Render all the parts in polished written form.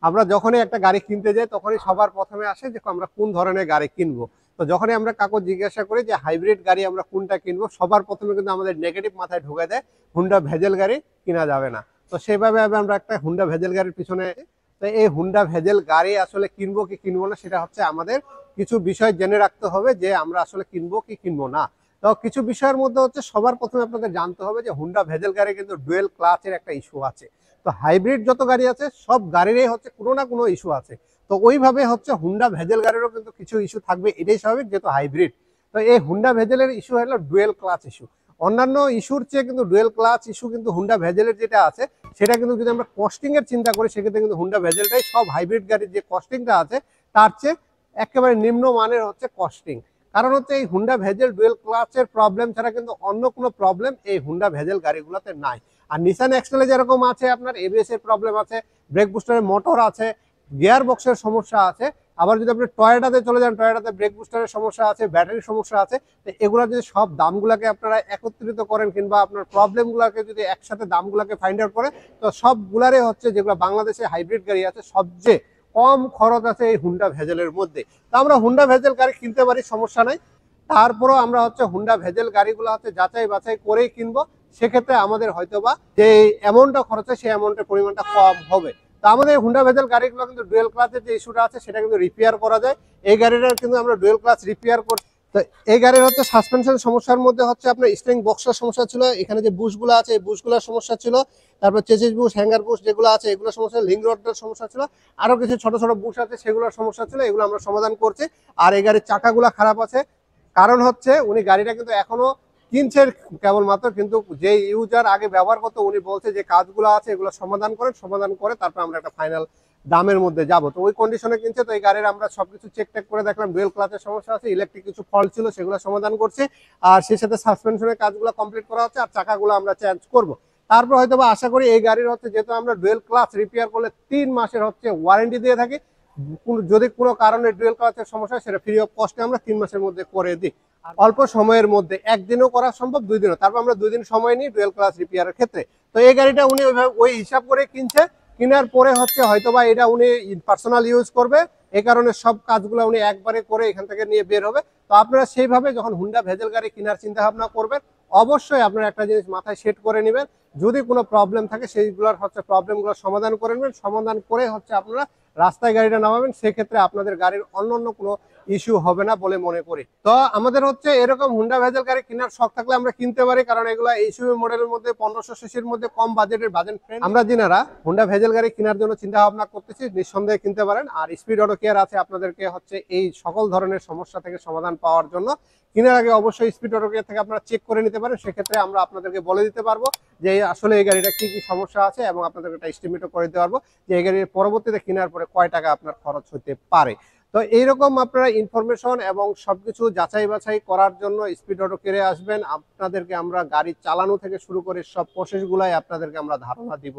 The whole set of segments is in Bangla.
আমরা যখনই একটা গাড়ি কিনতে যাই তখনই সবার প্রথমে আসে যে আমরা কোন ধরনের গাড়ি কিনবো। তো যখনই আমরা কাউকে জিজ্ঞাসা করি যে হাইব্রিড গাড়ি আমরা কোনটা কিনবো, সবার প্রথমে কিন্তু আমাদের নেগেটিভ মাথায় ঢুকে দেয় হুন্ডা ভেজেল গাড়ি কিনা যাবে না। তো সেভাবে আমরা একটা হুন্ডা ভেজেল গাড়ির পিছনে। তো এই হুন্ডা ভেজেল গাড়ি আসলে কিনবো কি কিনবো না, সেটা হচ্ছে আমাদের কিছু বিষয় জেনে রাখতে হবে যে আমরা আসলে কিনবো কি কিনবো না। তো কিছু বিষয়ের মধ্যে হচ্ছে সবার প্রথমে আপনাদের জানতে হবে যে হুন্ডা ভেজেল গাড়ি কিন্তু ডুয়েল ক্লাচের একটা ইস্যু আছে। তো হাইব্রিড যত গাড়ি আছে সব গাড়িরই হচ্ছে কোনো না কোনো ইস্যু আছে। তো ওইভাবে হচ্ছে হুন্ডা ভেজেল গাড়িরও কিন্তু কিছু ইস্যু থাকবে, এটাই স্বাভাবিক যেহেতু হাইব্রিড। তো এই হুন্ডা ভেজেলের ইস্যু হলো ডুয়েল ক্লাচ ইস্যু। অন্যান্য ইস্যুর চেয়ে কিন্তু ডুয়েল ক্লাচ ইস্যু কিন্তু হুন্ডা ভেজেলের যেটা আছে সেটা কিন্তু যদি আমরা কস্টিং এর চিন্তা করি সেক্ষেত্রে কিন্তু হুন্ডা ভেজেলটাই সব হাইব্রিড গাড়ির যে কস্টিংটা আছে তার চেয়ে একেবারে নিম্ন মানের হচ্ছে কস্টিং। কারণ হচ্ছে এই হুন্ডা ভেজেল ডুয়েল ক্লাচের প্রবলেম ছাড়া কিন্তু অন্য কোনো প্রবলেম এই হুন্ডা ভেজেল গাড়িগুলোতে নাই। আর নিসান এক্সেলে যেরকম আছে আপনার এবিএস এর প্রবলেম আছে, ব্রেক বুস্টারের মোটর আছে, গিয়ার বক্সের সমস্যা আছে। আবার যদি আপনি টয়োটাতে চলে যান, টয়োটাতে ব্রেক বুস্টারের সমস্যা আছে, ব্যাটারির সমস্যা আছে। তো এগুলো যদি সব দামগুলোকে আপনারা একত্রিত করেন কিংবা আপনার প্রবলেমগুলোকে যদি একসাথে দামগুলোকে ফাইন্ড আউট করেন, তো সবগুলারে হচ্ছে যেগুলো বাংলাদেশে হাইব্রিড গাড়ি আছে সবচেয়ে কম খরচ আছে এই হুন্ডা ভেজেলের মধ্যে। তো আমরা হুন্ডা ভেজেল গাড়ি কিনতে পারি, সমস্যা নাই। তারপরও আমরা হচ্ছে হুন্ডা ভেজেল গাড়িগুলো হচ্ছে যাচাই বাছাই করেই কিনবো। সেক্ষেত্রে আমাদের হয়তোবা যে অ্যামাউন্টটা খরচ হয় সেই অ্যামাউন্টের পরিমাণটা কম হবে। তো আমাদের হুন্ডা ভেজেল গাড়িগুলো কিন্তু ডুয়েল ক্লাচের যে ইস্যুটা আছে সেটা কিন্তু রিপেয়ার করা যায়। এই গাড়িটার কিন্তু আমরা ডুয়েল ক্লাচ রিপেয়ার করছি। তো এই গাড়ির হচ্ছে সাসপেনশন সমস্যার মধ্যে হচ্ছে আপনার স্প্রিং বক্সের সমস্যা ছিল, এখানে যে বুশগুলো আছে এই বুশগুলোর সমস্যা ছিল, তারপর চেসিস বুশ, হ্যাঙ্গার বুশ যেগুলো আছে এগুলো সমস্যা, লিঙ্ক রডের সমস্যা ছিল, আরো কিছু ছোট ছোট বুশ আছে সেগুলোর সমস্যা ছিল, এগুলো আমরা সমাধান করছি। আর এই গাড়ির চাকাগুলো খারাপ আছে, কারণ হচ্ছে উনি গাড়িটা কিন্তু এখনো কিনছেন কেবলমাত্র, কিন্তু যে ইউজার আগে ব্যবহার করতো উনি বলছে যে কাজগুলো আছে এগুলো সমাধান করেন, সমাধান করে তারপর আমরা একটা ফাইনাল দামের মধ্যে যাব। তো ওই কন্ডিশনে কিনছে। তো এই গাড়ির আমরা সবকিছু চেক টেক করে দেখলাম ডুয়েল ক্লাচের সমস্যা আছে, ইলেকট্রিক কিছু ফল্ট ছিল সেগুলো সমাধান করছে, আর সেই সাথে সাসপেনশনের কাজগুলো কমপ্লিট করা হচ্ছে, আর চাকাগুলো আমরা চেঞ্জ করব। তারপর হয়তো বা আশা করি এই গাড়ির হচ্ছে যেহেতু আমরা ডুয়েল ক্লাচ রিপেয়ার করলে 3 মাসের হচ্ছে ওয়ারেন্টি দিয়ে থাকি, যদি কোনো কারণে ডুয়েল ক্লাচের সমস্যা সেটা ফ্রি অফ কস্টে আমরা 3 মাসের মধ্যে করে দিই। অল্প সময়ের মধ্যে একদিনও করা সম্ভব, 2 দিনও। তারপর আমরা 2 দিন সময় নিই ডুয়েল ক্লাচ রিপেয়ারের ক্ষেত্রে। তো এই গাড়িটা উনি ওইভাবে ওই হিসাব করে কিনছে, কেনার পরে হচ্ছে হয়তোবা এটা উনি পার্সোনাল ইউজ করবে, এই কারণে সব কাজগুলো উনি একবারে করে এখান থেকে নিয়ে বের হবে। তো আপনারা সেইভাবে যখন হুন্ডা ভেজেল গাড়ি কেনার চিন্তা ভাবনা করবেন অবশ্যই আপনারা একটা জিনিস মাথায় সেট করে নেবেন, যদি কোনো প্রবলেম থাকে সেইগুলোর হচ্ছে প্রবলেমগুলো সমাধান করে নেবেন, সমাধান করে হচ্ছে আপনারা রাস্তায় গাড়িটা নামাবেন, সেক্ষেত্রে আপনাদের গাড়ির অন্য কোনো ইস্যু হবে না বলে মনে করি। তো আমাদের হচ্ছে এরকম হুন্ডা ভেজেল গাড়ি কেনার শখ থাকলে আমরা কিনতে পারি, কারণ এগুলো এইসব মডেলের মধ্যে 1500 সিসির মধ্যে কম বাজেটের বাজেট ফ্রেন্ড। আমরা যিনারা হুন্ডা ভেজেল গাড়ি কেনার জন্য চিন্তা ভাবনা করতেছি নিঃসন্দেহে কিনতে পারেন। আর স্পিড অটো কেয়ার আছে আপনাদেরকে হচ্ছে এই সকল ধরনের সমস্যা থেকে সমাধান পাওয়ার জন্য। কেনার আগে অবশ্যই স্পিড অটো কেয়ার থেকে আপনারা চেক করে নিতে পারেন, সেক্ষেত্রে আমরা আপনাদেরকে বলে দিতে পারবো যে আসলে এই গাড়িটা কি কি সমস্যা আছে, এবং আপনাদেরকে একটা এস্টিমেটও করে দিতে পারবো যে এই গাড়ির পরবর্তীতে কেনার পরে কয় টাকা আপনার খরচ হতে পারে। তো এইরকম আপনারা ইনফরমেশন এবং সবকিছু যাচাই বাছাই করার জন্য স্পিড অটো কেয়ারে আসবেন। আপনাদেরকে আমরা গাড়ি চালানো থেকে শুরু করে সব প্রসেসগুলাই আপনাদেরকে আমরা ধারণা দিব।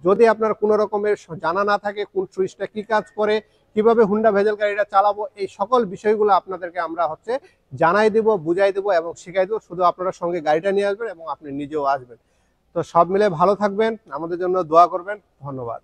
যদি আপনার কোনো রকমের জানা না থাকে কোন সুইচটা কি কাজ করে, কিভাবে হুন্ডা ভেজেল গাড়িটা চালাবো, এই সকল বিষয়গুলো আপনাদেরকে আমরা হচ্ছে জানাই দেব, বুঝাই দেবো এবং শিখাই দেবো। শুধু আপনারা সঙ্গে গাড়িটা নিয়ে আসবেন এবং আপনি নিজেও আসবেন। তো সব মিলে ভালো থাকবেন, আমাদের জন্য দোয়া করবেন। ধন্যবাদ।